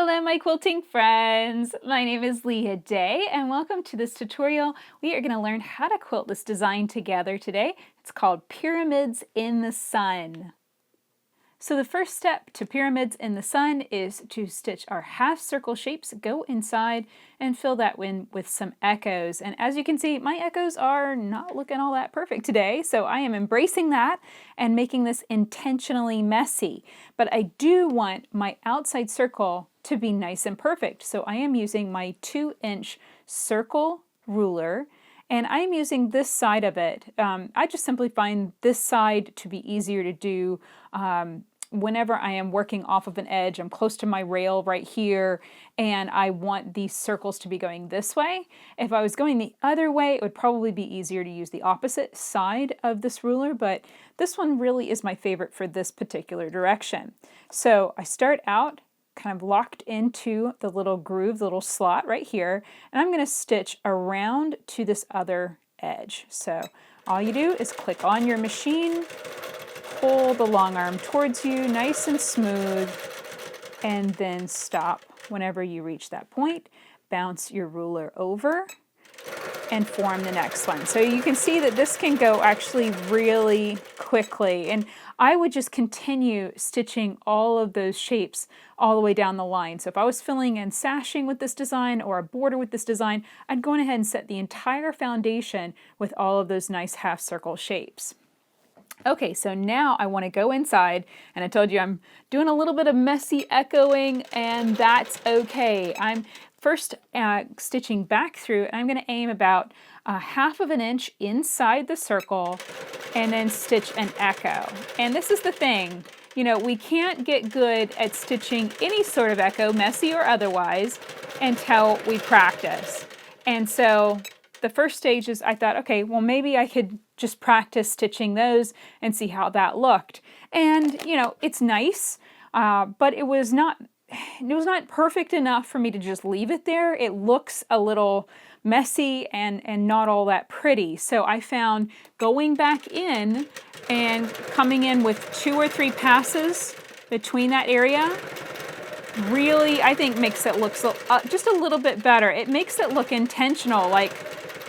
Hello my quilting friends! My name is Leah Day and welcome to this tutorial. We are going to learn how to quilt this design together today. It's called Pyramids in the Sun. So the first step to Pyramids in the Sun is to stitch our half circle shapes, go inside and fill that in with some echoes. And as you can see, my echoes are not looking all that perfect today, so I am embracing that and making this intentionally messy. But I do want my outside circle to be nice and perfect, so I am using my 2-inch circle ruler. And I'm using this side of it. I just simply find this side to be easier to do whenever I am working off of an edge. I'm close to my rail right here, and I want these circles to be going this way. If I was going the other way, it would probably be easier to use the opposite side of this ruler, but this one really is my favorite for this particular direction. So I start out kind of locked into the little groove, the little slot right here, and I'm going to stitch around to this other edge. So all you do is click on your machine, pull the long arm towards you nice and smooth, and then stop whenever you reach that point. Bounce your ruler over and form the next one. So you can see that this can go actually really quickly, and I would just continue stitching all of those shapes all the way down the line. So if I was filling in sashing with this design or a border with this design, I'd go ahead and set the entire foundation with all of those nice half circle shapes. Okay, so now I want to go inside, and I told you I'm doing a little bit of messy echoing, and that's okay. I'm first stitching back through, and I'm going to aim about 1/2 of an inch inside the circle and then stitch an echo. And this is the thing, you know, we can't get good at stitching any sort of echo, messy or otherwise, until we practice. And so the first stage is I thought, okay, well maybe I could just practice stitching those and see how that looked. And you know, it's nice, but it was not perfect enough for me to just leave it there. It looks a little messy and not all that pretty. So I found going back in and coming in with 2 or 3 passes between that area really, I think, makes it look just a little bit better. It makes it look intentional, like,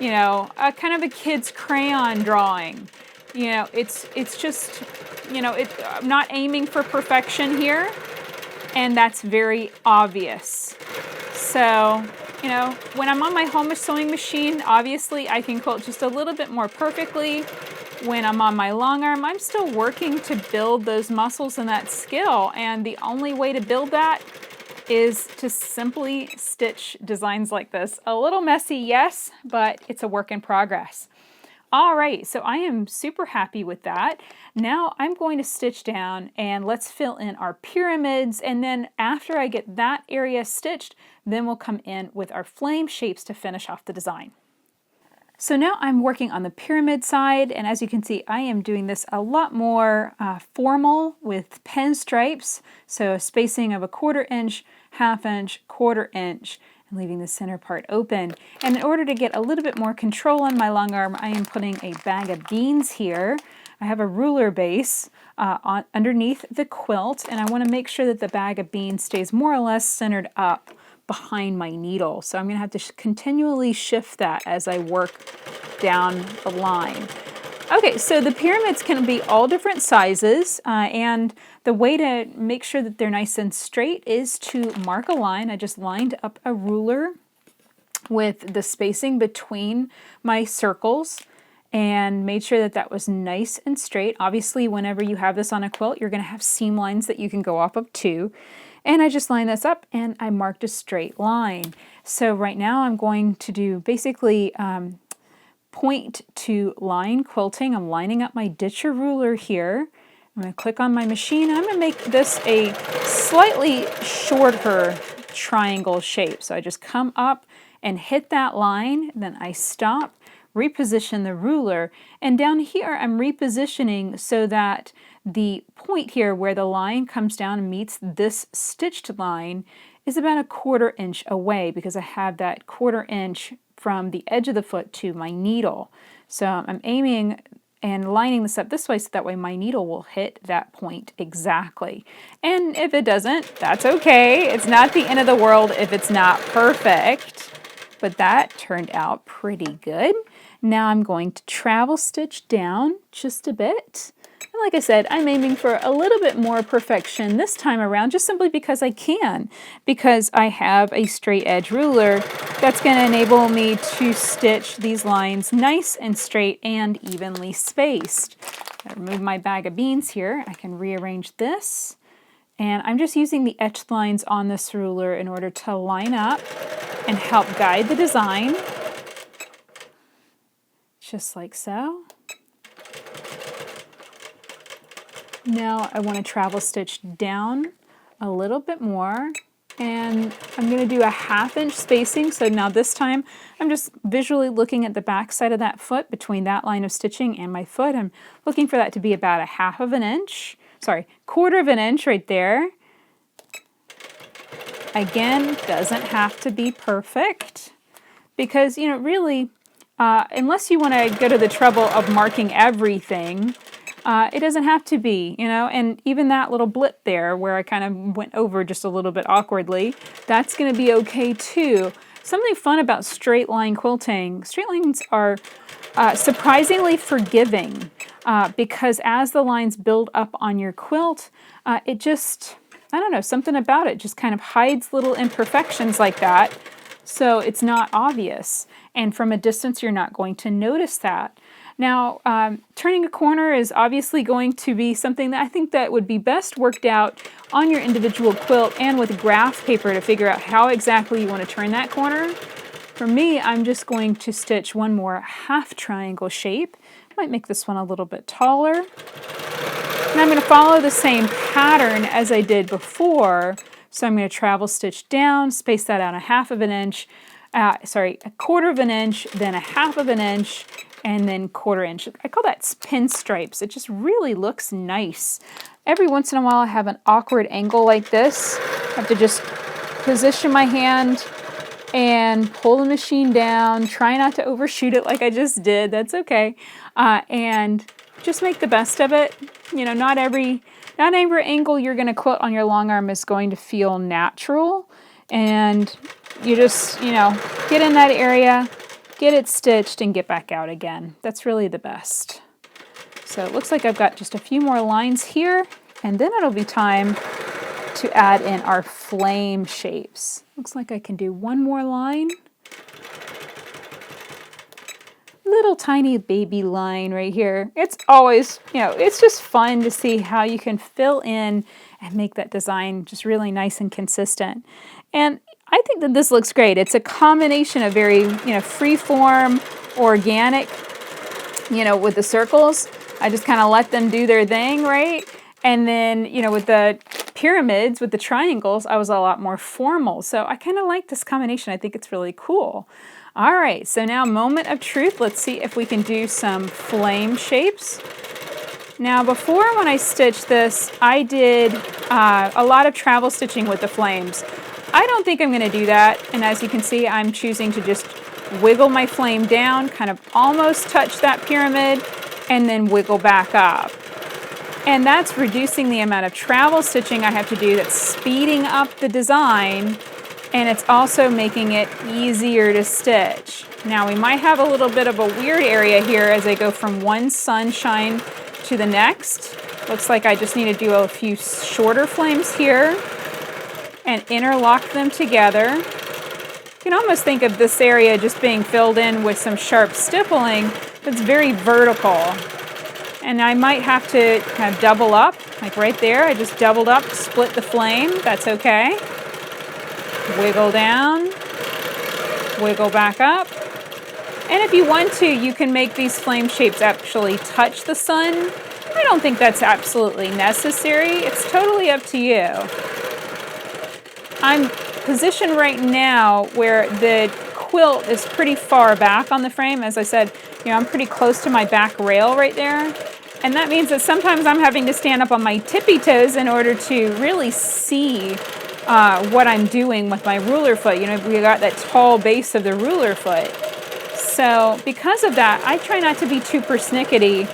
you know, a kind of a kid's crayon drawing. You know, it's just, you know, I'm not aiming for perfection here, and that's very obvious. So, you know, when I'm on my home sewing machine, obviously I can quilt just a little bit more perfectly. When I'm on my long arm, I'm still working to build those muscles and that skill, and the only way to build that is to simply stitch designs like this. A little messy, yes, but it's a work in progress. All right, so I am super happy with that. Now I'm going to stitch down and let's fill in our pyramids, and then after I get that area stitched, then we'll come in with our flame shapes to finish off the design. So now I'm working on the pyramid side, and as you can see, I am doing this a lot more formal with pen stripes. So a spacing of a 1/4 inch, 1/2 inch, 1/4 inch, and leaving the center part open. And in order to get a little bit more control on my long arm, I am putting a bag of beans here. I have a ruler base underneath the quilt, and I want to make sure that the bag of beans stays more or less centered up behind my needle. So I'm going to have to continually shift that as I work down the line. Okay, so the pyramids can be all different sizes, and the way to make sure that they're nice and straight is to mark a line. I just lined up a ruler with the spacing between my circles and made sure that that was nice and straight. Obviously, whenever you have this on a quilt, you're going to have seam lines that you can go off of too. And I just lined this up and I marked a straight line. So right now I'm going to do basically point to line quilting. I'm lining up my ditcher ruler here. I'm going to click on my machine, and I'm going to make this a slightly shorter triangle shape. So I just come up and hit that line, then I stop, reposition the ruler, and down here I'm repositioning so that the point here where the line comes down and meets this stitched line is about a 1/4 inch away, because I have that 1/4 inch from the edge of the foot to my needle. So I'm aiming and lining this up this way so that way my needle will hit that point exactly. And if it doesn't, that's okay. It's not the end of the world if it's not perfect. But that turned out pretty good. Now I'm going to travel stitch down just a bit. And like I said, I'm aiming for a little bit more perfection this time around, just simply because I can, because I have a straight edge ruler that's going to enable me to stitch these lines nice and straight and evenly spaced. I remove my bag of beans here. I can rearrange this. And I'm just using the etched lines on this ruler in order to line up and help guide the design. Just like so. Now I want to travel stitch down a little bit more, and I'm going to do a 1/2 inch spacing. So now this time I'm just visually looking at the back side of that foot between that line of stitching and my foot. I'm looking for that to be about a 1/2 inch, sorry, 1/4 inch right there. Again, doesn't have to be perfect because, you know, really, unless you want to go to the trouble of marking everything, it doesn't have to be, you know, and even that little blip there where I kind of went over just a little bit awkwardly, that's going to be okay too. Something fun about straight line quilting, straight lines are surprisingly forgiving because as the lines build up on your quilt, it just, I don't know, something about it just kind of hides little imperfections like that, so it's not obvious. And from a distance, you're not going to notice that. Now, turning a corner is obviously going to be something that I think that would be best worked out on your individual quilt and with graph paper to figure out how exactly you want to turn that corner. For me, I'm just going to stitch one more half triangle shape. Might make this one a little bit taller. And I'm going to follow the same pattern as I did before. So I'm going to travel stitch down, space that out a 1/2 inch, a 1/4 inch, then a 1/2 inch, and then 1/4 inch. I call that pinstripes. It just really looks nice. Every once in a while I have an awkward angle like this. I have to just position my hand and pull the machine down. Try not to overshoot it like I just did. That's okay. And just make the best of it. You know, not every angle you're going to quilt on your long arm is going to feel natural. And you just, you know, get in that area, get it stitched, and get back out again. That's really the best. So it looks like I've got just a few more lines here, and then it'll be time to add in our flame shapes. Looks like I can do one more line. Little tiny baby line right here. It's always, you know, it's just fun to see how you can fill in and make that design just really nice and consistent. And I think that this looks great. It's a combination of very, you know, free form, organic, you know, with the circles. I just kind of let them do their thing, right? And then, you know, with the pyramids, with the triangles, I was a lot more formal. So I kind of like this combination. I think it's really cool. All right, so now moment of truth. Let's see if we can do some flame shapes. Now before, when I stitched this, I did a lot of travel stitching with the flames. I don't think I'm going to do that, and as you can see, I'm choosing to just wiggle my flame down, kind of almost touch that pyramid, and then wiggle back up. And that's reducing the amount of travel stitching I have to do. That's speeding up the design, and it's also making it easier to stitch. Now we might have a little bit of a weird area here as I go from one sunshine to the next. Looks like I just need to do a few shorter flames here and interlock them together. You can almost think of this area just being filled in with some sharp stippling that's very vertical. And I might have to kind of double up, like right there. I just doubled up, split the flame. That's okay. Wiggle down, wiggle back up. And if you want to, you can make these flame shapes actually touch the sun. I don't think that's absolutely necessary. It's totally up to you. I'm positioned right now where the quilt is pretty far back on the frame. As I said, you know, I'm pretty close to my back rail right there. And that means that sometimes I'm having to stand up on my tippy toes in order to really see what I'm doing with my ruler foot. You know, we got that tall base of the ruler foot. So because of that, I try not to be too persnickety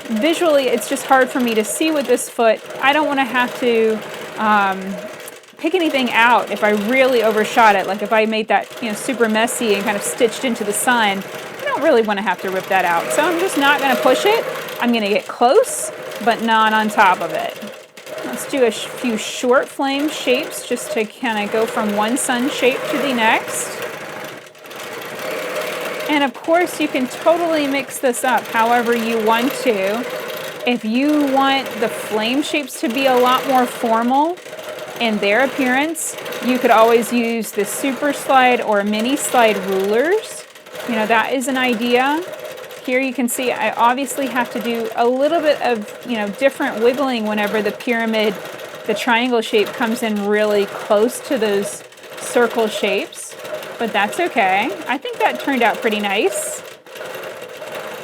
visually it's just hard for me to see with this foot. I don't want to have to pick anything out if I really overshot it. Like if I made that, super messy and kind of stitched into the sun, I don't really want to have to rip that out. So I'm just not going to push it. I'm going to get close, but not on top of it. Let's do a few short flame shapes just to kind of go from one sun shape to the next. And of course you can totally mix this up however you want to. If you want the flame shapes to be a lot more formal in their appearance, you could always use the super slide or mini slide rulers. That is an idea. Here you can see I obviously have to do a little bit of, different wiggling whenever the pyramid, the triangle shape comes in really close to those circle shapes, but that's okay. I think that turned out pretty nice.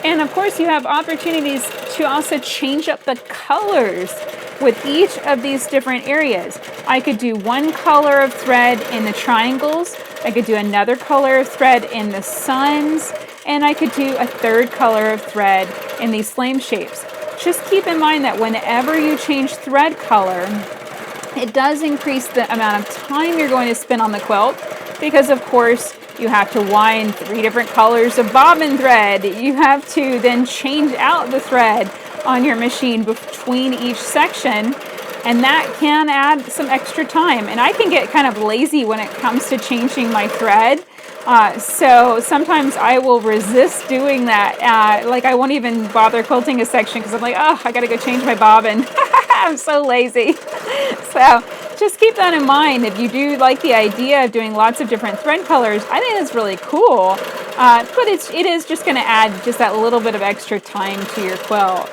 And of course you have opportunities to also change up the colors with each of these different areas. I could do one color of thread in the triangles, I could do another color of thread in the suns, and I could do a third color of thread in these flame shapes. Just keep in mind that whenever you change thread color, it does increase the amount of time you're going to spend on the quilt, because of course you have to wind 3 different colors of bobbin thread. You have to then change out the thread on your machine between each section, and that can add some extra time. And I can get kind of lazy when it comes to changing my thread. So sometimes I will resist doing that. Like I won't even bother quilting a section because I'm like, oh, I gotta go change my bobbin. I'm so lazy. So just keep that in mind. If you do like the idea of doing lots of different thread colors, I think it's really cool. But it is just gonna add just that little bit of extra time to your quilt.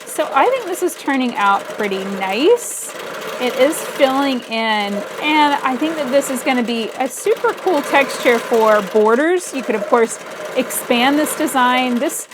So I think this is turning out pretty nice. It is filling in, and I think that this is going to be a super cool texture for borders. You could, of course, expand this design. This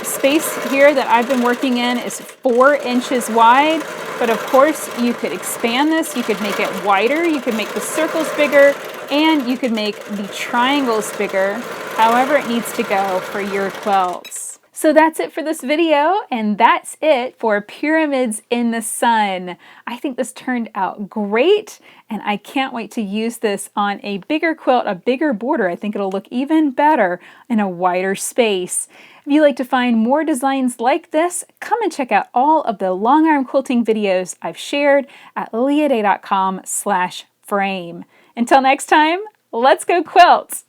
space here that I've been working in is 4 inches wide, but of course you could expand this. You could make it wider. You could make the circles bigger, and you could make the triangles bigger, however it needs to go for your quilts. So that's it for this video, and that's it for Pyramids in the Sun. I think this turned out great, and I can't wait to use this on a bigger quilt, a bigger border. I think it'll look even better in a wider space. If you'd like to find more designs like this, come and check out all of the long arm quilting videos I've shared at leahday.com/frame. Until next time, let's go quilt!